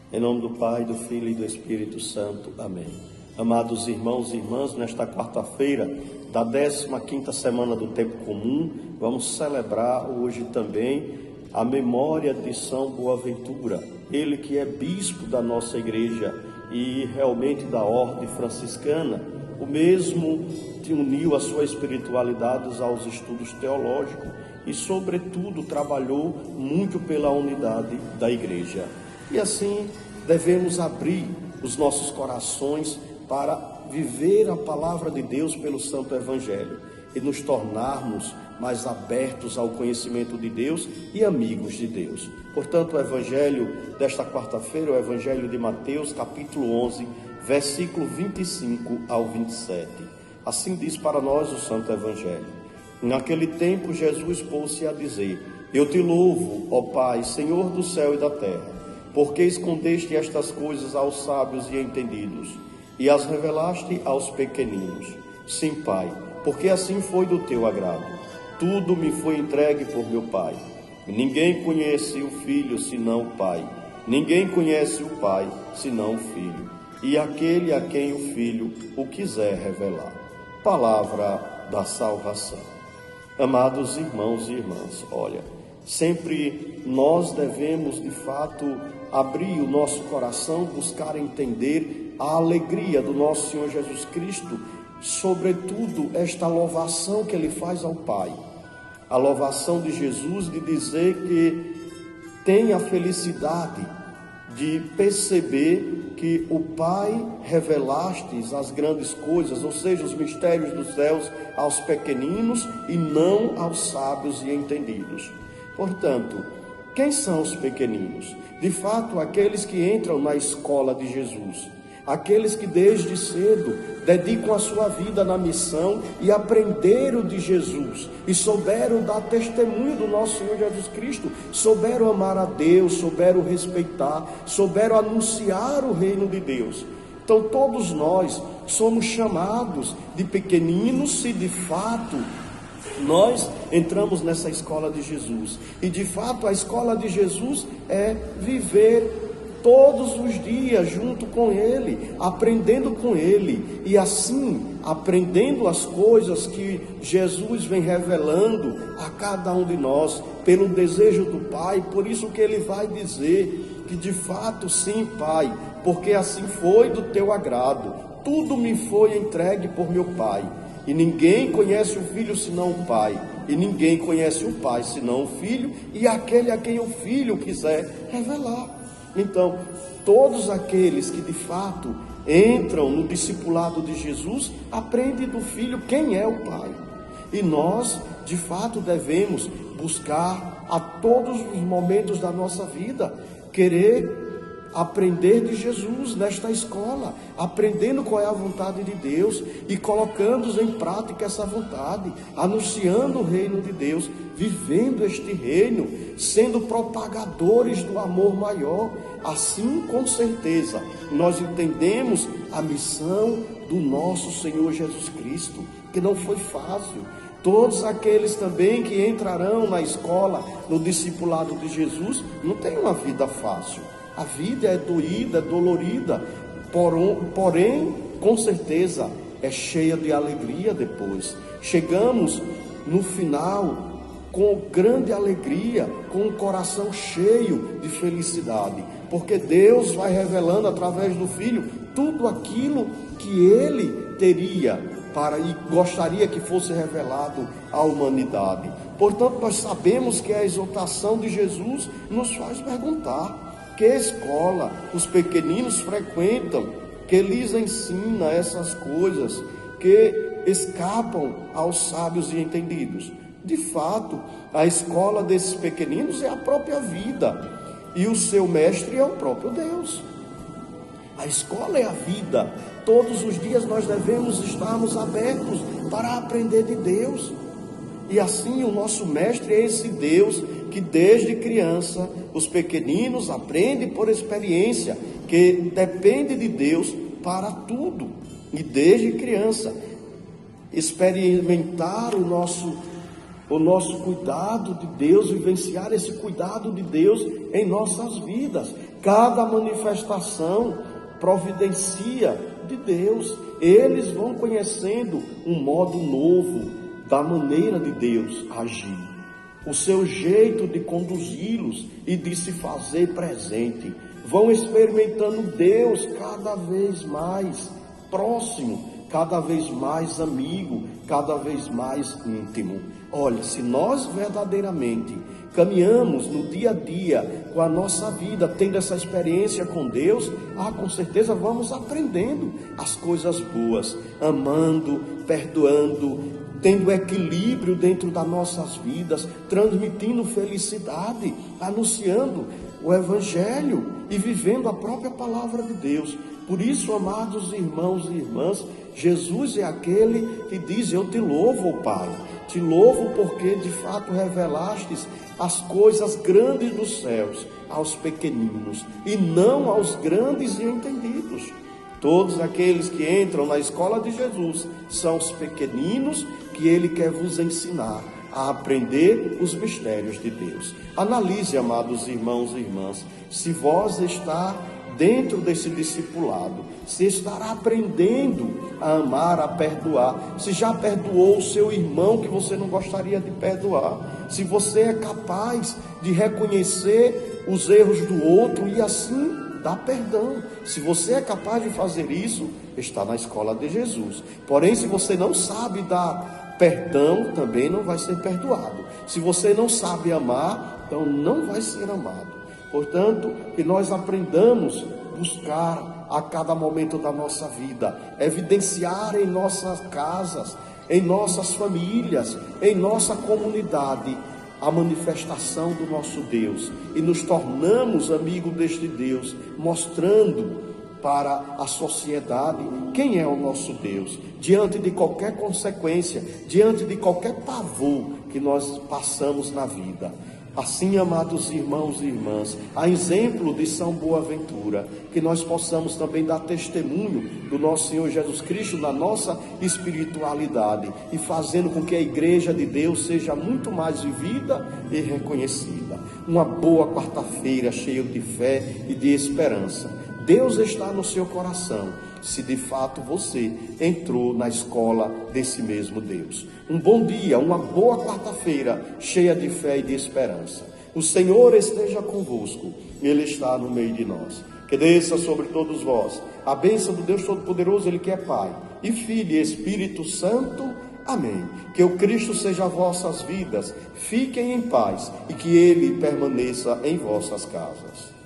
Em nome do Pai, do Filho e do Espírito Santo. Amém. Amados irmãos e irmãs, nesta quarta-feira da 15ª semana do Tempo Comum, vamos celebrar hoje também a memória de São Boaventura, ele que é bispo da nossa igreja e realmente da ordem franciscana. O mesmo uniu a sua espiritualidade aos estudos teológicos e, sobretudo, trabalhou muito pela unidade da igreja. E assim devemos abrir os nossos corações para viver a palavra de Deus pelo Santo Evangelho e nos tornarmos mais abertos ao conhecimento de Deus e amigos de Deus. Portanto, o Evangelho desta quarta-feira é o Evangelho de Mateus, capítulo 11, versículo 25 ao 27. Assim diz para nós o Santo Evangelho. Naquele tempo, Jesus pôs-se a dizer: Eu te louvo, ó Pai, Senhor do céu e da terra, porque escondeste estas coisas aos sábios e entendidos, e as revelaste aos pequeninos. Sim, Pai, porque assim foi do teu agrado. Tudo me foi entregue por meu Pai. Ninguém conhece o Filho senão o Pai. Ninguém conhece o Pai senão o Filho, e aquele a quem o Filho o quiser revelar. Palavra da salvação. Amados irmãos e irmãs, olha, sempre nós devemos de fato abrir o nosso coração, buscar entender a alegria do nosso Senhor Jesus Cristo, sobretudo esta louvação que Ele faz ao Pai. A louvação de Jesus de dizer que tem a felicidade de perceber que o Pai revelastes as grandes coisas, ou seja, os mistérios dos céus aos pequeninos e não aos sábios e entendidos. Portanto, quem são os pequeninos? De fato, aqueles que entram na escola de Jesus, aqueles que desde cedo dedicam a sua vida na missão e aprenderam de Jesus e souberam dar testemunho do nosso Senhor Jesus Cristo, souberam amar a Deus, souberam respeitar, souberam anunciar o reino de Deus. Então todos nós somos chamados de pequeninos se de fato nós entramos nessa escola de Jesus. E de fato a escola de Jesus é viver todos os dias junto com Ele, aprendendo com Ele, e assim aprendendo as coisas que Jesus vem revelando a cada um de nós, pelo desejo do Pai. Por isso que Ele vai dizer que de fato sim, Pai, porque assim foi do teu agrado, tudo me foi entregue por meu Pai, e ninguém conhece o Filho senão o Pai, e ninguém conhece o Pai senão o Filho, e aquele a quem o Filho quiser revelar. Então, todos aqueles que de fato entram no discipulado de Jesus, aprendem do Filho quem é o Pai. E nós, de fato, devemos buscar a todos os momentos da nossa vida, querer aprender de Jesus nesta escola, aprendendo qual é a vontade de Deus e colocando em prática essa vontade, anunciando o reino de Deus, vivendo este reino, sendo propagadores do amor maior. Assim, com certeza, nós entendemos a missão do nosso Senhor Jesus Cristo, que não foi fácil. Todos aqueles também que entrarão na escola, no discipulado de Jesus, não têm uma vida fácil. A vida é doída, é dolorida, porém, com certeza, é cheia de alegria depois. Chegamos no final com grande alegria, com o coração cheio de felicidade, porque Deus vai revelando através do Filho tudo aquilo que Ele teria e gostaria que fosse revelado à humanidade. Portanto, nós sabemos que a exortação de Jesus nos faz perguntar: que escola os pequeninos frequentam, que lhes ensina essas coisas, que escapam aos sábios e entendidos? De fato, a escola desses pequeninos é a própria vida, e o seu mestre é o próprio Deus. A escola é a vida. Todos os dias nós devemos estarmos abertos para aprender de Deus. E assim o nosso mestre é esse Deus que desde criança os pequeninos aprendem por experiência, que depende de Deus para tudo. E desde criança experimentar o nosso cuidado de Deus, vivenciar esse cuidado de Deus em nossas vidas. Cada manifestação providencia de Deus. Eles vão conhecendo um modo novo da maneira de Deus agir, o seu jeito de conduzi-los e de se fazer presente. Vão experimentando Deus cada vez mais próximo, cada vez mais amigo, cada vez mais íntimo. Olha, se nós verdadeiramente caminhamos no dia a dia com a nossa vida, tendo essa experiência com Deus, com certeza vamos aprendendo as coisas boas, amando, perdoando, tendo equilíbrio dentro das nossas vidas, transmitindo felicidade, anunciando o Evangelho e vivendo a própria palavra de Deus. Por isso, amados irmãos e irmãs, Jesus é aquele que diz: eu te louvo, Pai, te louvo porque de fato revelastes as coisas grandes dos céus aos pequeninos e não aos grandes e entendidos. Todos aqueles que entram na escola de Jesus são os pequeninos que Ele quer vos ensinar a aprender os mistérios de Deus. Analise, amados irmãos e irmãs, se vós está dentro desse discipulado, se estará aprendendo a amar, a perdoar, se já perdoou o seu irmão que você não gostaria de perdoar, se você é capaz de reconhecer os erros do outro e assim dar perdão. Se você é capaz de fazer isso, está na escola de Jesus. Porém, se você não sabe dar perdão, também não vai ser perdoado. Se você não sabe amar, então não vai ser amado. Portanto, que nós aprendamos a buscar a cada momento da nossa vida, evidenciar em nossas casas, em nossas famílias, em nossa comunidade, a manifestação do nosso Deus, e nos tornamos amigos deste Deus, mostrando para a sociedade quem é o nosso Deus, diante de qualquer consequência, diante de qualquer pavor que nós passamos na vida. Assim, amados irmãos e irmãs, a exemplo de São Boaventura, que nós possamos também dar testemunho do nosso Senhor Jesus Cristo na nossa espiritualidade e fazendo com que a igreja de Deus seja muito mais vivida e reconhecida. Uma boa quarta-feira cheia de fé e de esperança. Deus está no seu coração, se de fato você entrou na escola desse mesmo Deus. Um bom dia, uma boa quarta-feira, cheia de fé e de esperança. O Senhor esteja convosco, Ele está no meio de nós. Que desça sobre todos vós a bênção do Deus Todo-Poderoso, Ele que é Pai, e Filho e Espírito Santo. Amém. Que o Cristo seja vossas vidas, fiquem em paz e que Ele permaneça em vossas casas.